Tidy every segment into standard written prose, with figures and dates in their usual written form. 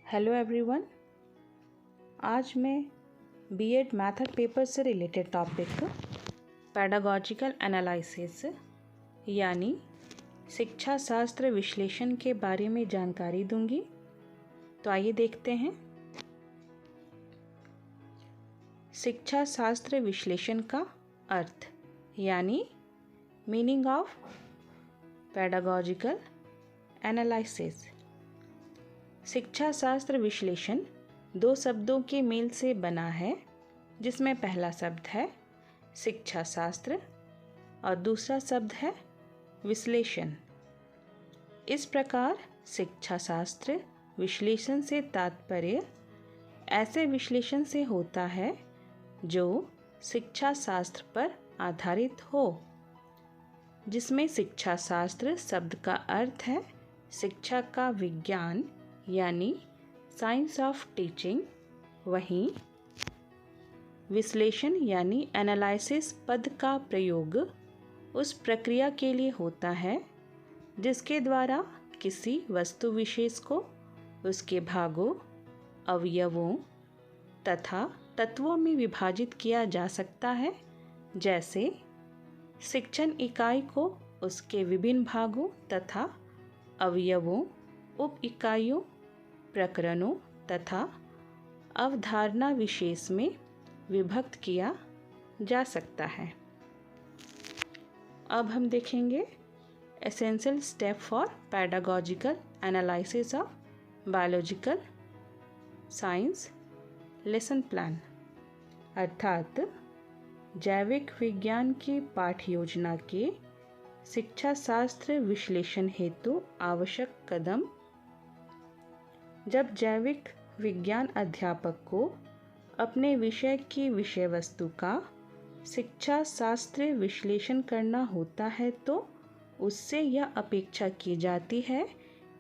Hello everyone. आज मैं BEd method paper से रिलेटेड टॉपिक पैडागॉजिकल एनालिसिस यानी शिक्षा शास्त्र विश्लेषण के बारे में जानकारी दूंगी। तो आइए देखते हैं। शिक्षा शास्त्र विश्लेषण का अर्थ यानी मीनिंग ऑफ पैडागॉजिकल एनालिसिस। शिक्षा शास्त्र विश्लेषण दो शब्दों के मेल से बना है, जिसमें पहला शब्द है शिक्षा शास्त्र और दूसरा शब्द है विश्लेषण। इस प्रकार शिक्षा शास्त्र विश्लेषण से तात्पर्य ऐसे विश्लेषण से होता है जो शिक्षा शास्त्र पर आधारित हो, जिसमें शिक्षा शास्त्र शब्द का अर्थ है शिक्षा का विज्ञान यानी साइंस ऑफ टीचिंग। वहीं विश्लेषण यानी एनालिसिस पद का प्रयोग उस प्रक्रिया के लिए होता है जिसके द्वारा किसी वस्तु विशेष को उसके भागों, अवयवों तथा तत्वों में विभाजित किया जा सकता है। जैसे शिक्षण इकाई को उसके विभिन्न भागों तथा अवयवों, उप इकाइयों, प्रकरणों तथा अवधारणा विशेष में विभक्त किया जा सकता है। अब हम देखेंगे essential step for पैडागॉजिकल analysis of biological science lesson plan, अर्थात जैविक विज्ञान की पाठ्य योजना के शिक्षा शास्त्र विश्लेषण हेतु आवश्यक कदम। जब जैविक विज्ञान अध्यापक को अपने विषय की विषय वस्तु का शिक्षा शास्त्र विश्लेषण करना होता है तो उससे यह अपेक्षा की जाती है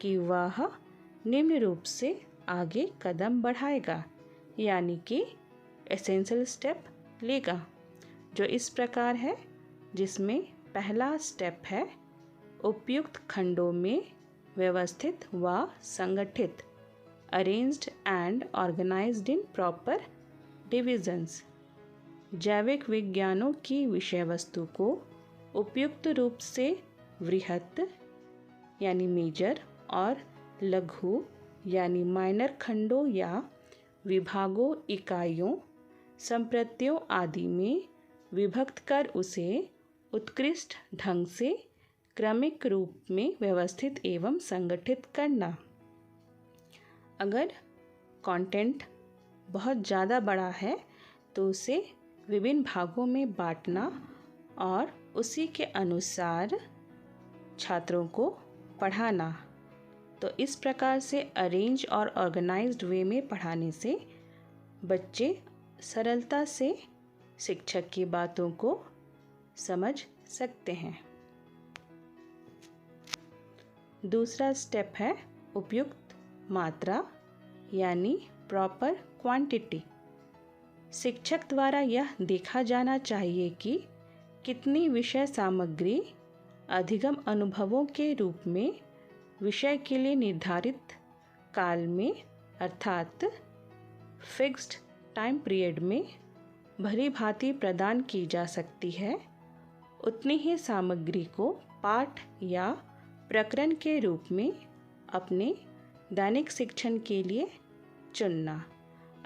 कि वह निम्न रूप से आगे कदम बढ़ाएगा, यानी कि एसेंशियल स्टेप लेगा, जो इस प्रकार है, जिसमें पहला स्टेप है उपयुक्त खंडों में व्यवस्थित व संगठित, arranged and organised in proper divisions. जैविक विज्ञानों की विषय वस्तु को उपयुक्त रूप से वृहत यानी मेजर और लघु यानी माइनर खंडों या विभागों, इकाइयों, संप्रत्यों आदि में विभक्त कर उसे उत्कृष्ट ढंग से क्रमिक रूप में व्यवस्थित एवं संगठित करना। अगर कंटेंट बहुत ज़्यादा बड़ा है तो उसे विभिन्न भागों में बांटना और उसी के अनुसार छात्रों को पढ़ाना। तो इस प्रकार से अरेंज और ऑर्गेनाइज्ड वे में पढ़ाने से बच्चे सरलता से शिक्षक की बातों को समझ सकते हैं। दूसरा स्टेप है उपयुक्त मात्रा यानी प्रॉपर क्वांटिटी। शिक्षक द्वारा यह देखा जाना चाहिए कि कितनी विषय सामग्री अधिगम अनुभवों के रूप में विषय के लिए निर्धारित काल में अर्थात फिक्स्ड टाइम पीरियड में भली भांति प्रदान की जा सकती है, उतनी ही सामग्री को पाठ या प्रकरण के रूप में अपने दैनिक शिक्षण के लिए चुनना।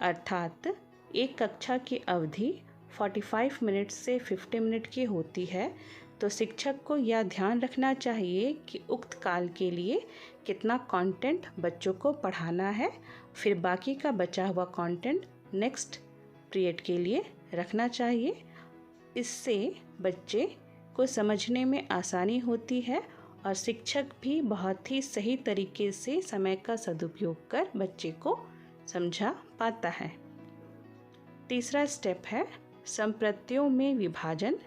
अर्थात एक कक्षा की अवधि 45 मिनट से 50 मिनट की होती है, तो शिक्षक को यह ध्यान रखना चाहिए कि उक्त काल के लिए कितना कंटेंट बच्चों को पढ़ाना है, फिर बाकी का बचा हुआ कंटेंट नेक्स्ट पीरियड के लिए रखना चाहिए। इससे बच्चे को समझने में आसानी होती है और शिक्षक भी बहुत ही सही तरीके से समय का सदुपयोग कर बच्चे को समझा पाता है। तीसरा स्टेप है संप्रत्यों में विभाजन,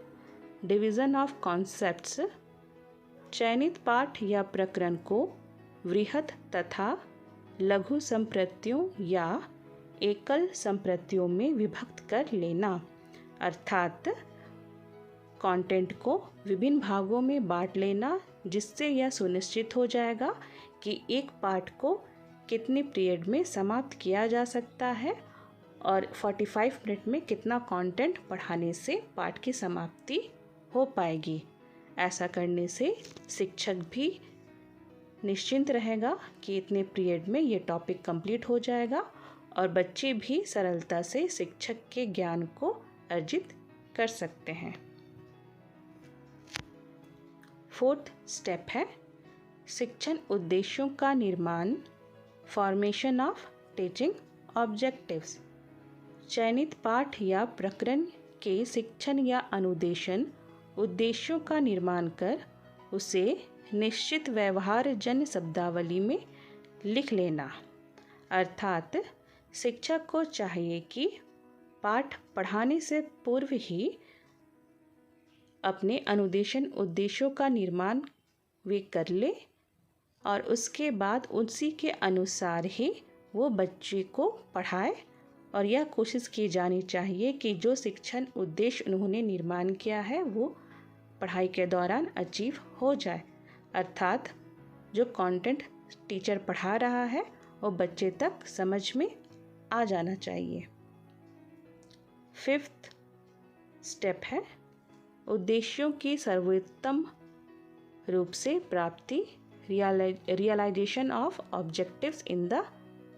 डिवीज़न ऑफ कॉन्सेप्ट्स। चयनित पाठ या प्रकरण को वृहत तथा लघु संप्रत्यों या एकल संप्रत्यों में विभक्त कर लेना, अर्थात कंटेंट को विभिन्न भागों में बांट लेना, जिससे यह सुनिश्चित हो जाएगा कि एक पाठ को कितने पीरियड में समाप्त किया जा सकता है और 45 मिनट में कितना कंटेंट पढ़ाने से पाठ की समाप्ति हो पाएगी। ऐसा करने से शिक्षक भी निश्चिंत रहेगा कि इतने पीरियड में ये टॉपिक कंप्लीट हो जाएगा और बच्चे भी सरलता से शिक्षक के ज्ञान को अर्जित कर सकते हैं। 4th स्टेप है शिक्षण उद्देश्यों का निर्माण, फॉर्मेशन ऑफ टीचिंग ऑब्जेक्टिव्स। चयनित पाठ या प्रकरण के शिक्षण या अनुदेशन उद्देश्यों का निर्माण कर उसे निश्चित व्यवहारजन्य शब्दावली में लिख लेना। अर्थात शिक्षक को चाहिए कि पाठ पढ़ाने से पूर्व ही अपने अनुदेशन उद्देश्यों का निर्माण वे कर ले और उसके बाद उसी के अनुसार ही वो बच्चे को पढ़ाए। और यह कोशिश की जानी चाहिए कि जो शिक्षण उद्देश्य उन्होंने निर्माण किया है वो पढ़ाई के दौरान अचीव हो जाए। अर्थात जो कंटेंट टीचर पढ़ा रहा है वो बच्चे तक समझ में आ जाना चाहिए। 5th स्टेप है उद्देश्यों की सर्वोत्तम रूप से प्राप्ति, realisation of objectives in the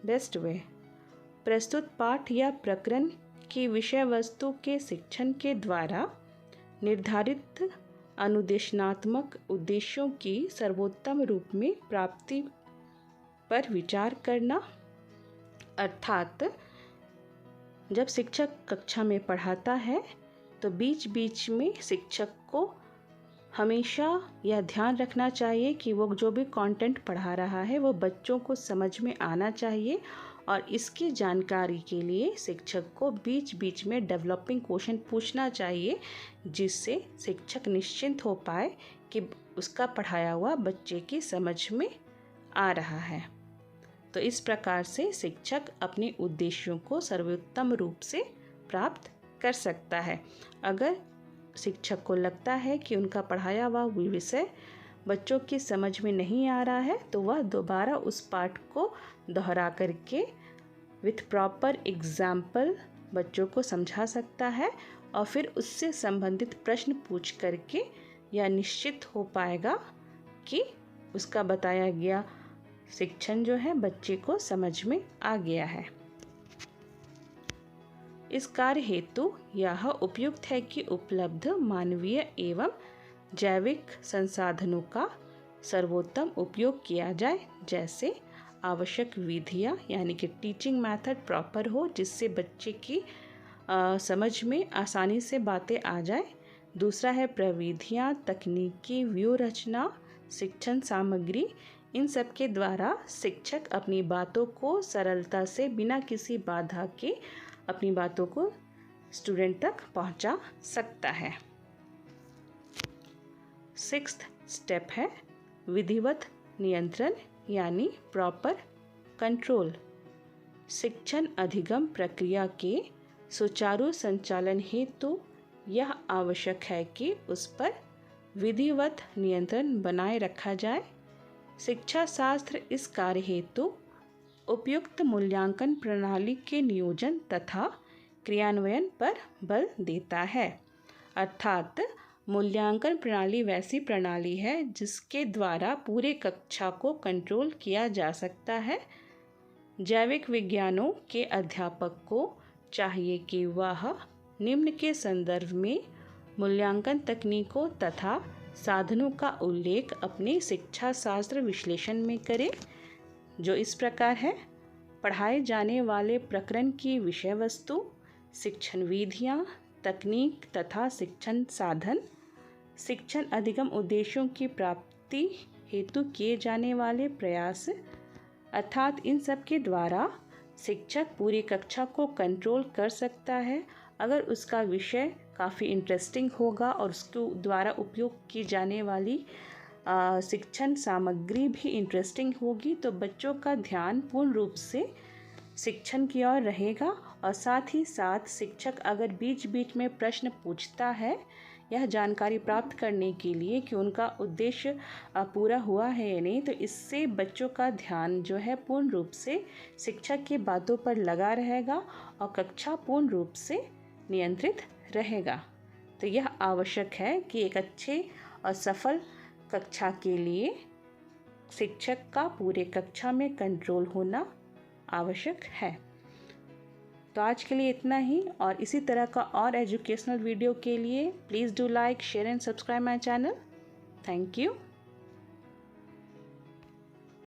best way. प्रस्तुत पाठ या प्रकरण की विषय वस्तु के शिक्षण के द्वारा निर्धारित अनुदेशनात्मक उद्देश्यों की सर्वोत्तम रूप में प्राप्ति पर विचार करना। अर्थात जब शिक्षक कक्षा में पढ़ाता है तो बीच बीच में शिक्षक को हमेशा यह ध्यान रखना चाहिए कि वो जो भी कंटेंट पढ़ा रहा है वो बच्चों को समझ में आना चाहिए और इसकी जानकारी के लिए शिक्षक को बीच बीच में डेवलपिंग क्वेश्चन पूछना चाहिए, जिससे शिक्षक निश्चिंत हो पाए कि उसका पढ़ाया हुआ बच्चे की समझ में आ रहा है। तो इस प्रकार से शिक्षक अपने उद्देश्यों को सर्वोत्तम रूप से प्राप्त कर सकता है। अगर शिक्षक को लगता है कि उनका पढ़ाया हुआ विषय बच्चों की समझ में नहीं आ रहा है तो वह दोबारा उस पाठ को दोहरा करके विथ प्रॉपर एग्जाम्पल बच्चों को समझा सकता है और फिर उससे संबंधित प्रश्न पूछ करके यह निश्चित हो पाएगा कि उसका बताया गया शिक्षण जो है बच्चे को समझ में आ गया है। इस कार्य हेतु यह उपयुक्त है कि उपलब्ध मानवीय एवं जैविक संसाधनों का सर्वोत्तम उपयोग किया जाए, जैसे आवश्यक विधियाँ यानी कि टीचिंग मेथड प्रॉपर हो जिससे बच्चे की समझ में आसानी से बातें आ जाए। दूसरा है प्रविधियाँ, तकनीकी व्यू रचना, शिक्षण सामग्री, इन सब के द्वारा शिक्षक अपनी बातों को सरलता से बिना किसी बाधा के अपनी बातों को स्टूडेंट तक पहुंचा सकता है। 6th स्टेप है विधिवत नियंत्रण यानी प्रॉपर कंट्रोल। शिक्षण अधिगम प्रक्रिया के सुचारू संचालन हेतु यह आवश्यक है कि उस पर विधिवत नियंत्रण बनाए रखा जाए। शिक्षा शास्त्र इस कार्य हेतु उपयुक्त मूल्यांकन प्रणाली के नियोजन तथा क्रियान्वयन पर बल देता है। अर्थात मूल्यांकन प्रणाली वैसी प्रणाली है जिसके द्वारा पूरे कक्षा को कंट्रोल किया जा सकता है। जैविक विज्ञानों के अध्यापक को चाहिए कि वह निम्न के संदर्भ में मूल्यांकन तकनीकों तथा साधनों का उल्लेख अपने शिक्षा शास्त्र विश्लेषण में करे, जो इस प्रकार है। पढ़ाए जाने वाले प्रकरण की विषय वस्तु, शिक्षण विधियाँ, तकनीक तथा शिक्षण साधन, शिक्षण अधिगम उद्देश्यों की प्राप्ति हेतु किए जाने वाले प्रयास, अर्थात इन सब के द्वारा शिक्षक पूरी कक्षा को कंट्रोल कर सकता है। अगर उसका विषय काफ़ी इंटरेस्टिंग होगा और उसके द्वारा उपयोग की जाने वाली शिक्षण सामग्री भी इंटरेस्टिंग होगी तो बच्चों का ध्यान पूर्ण रूप से शिक्षण की ओर रहेगा। और साथ ही साथ शिक्षक अगर बीच बीच में प्रश्न पूछता है यह जानकारी प्राप्त करने के लिए कि उनका उद्देश्य पूरा हुआ है या नहीं। तो इससे बच्चों का ध्यान जो है पूर्ण रूप से शिक्षक की बातों पर लगा रहेगा और कक्षा पूर्ण रूप से नियंत्रित रहेगा। तो यह आवश्यक है कि एक अच्छे और सफल कक्षा के लिए शिक्षक का पूरे कक्षा में कंट्रोल होना आवश्यक है। तो आज के लिए इतना ही, और इसी तरह का और एजुकेशनल वीडियो के लिए please do like, share and subscribe my channel. Thank you.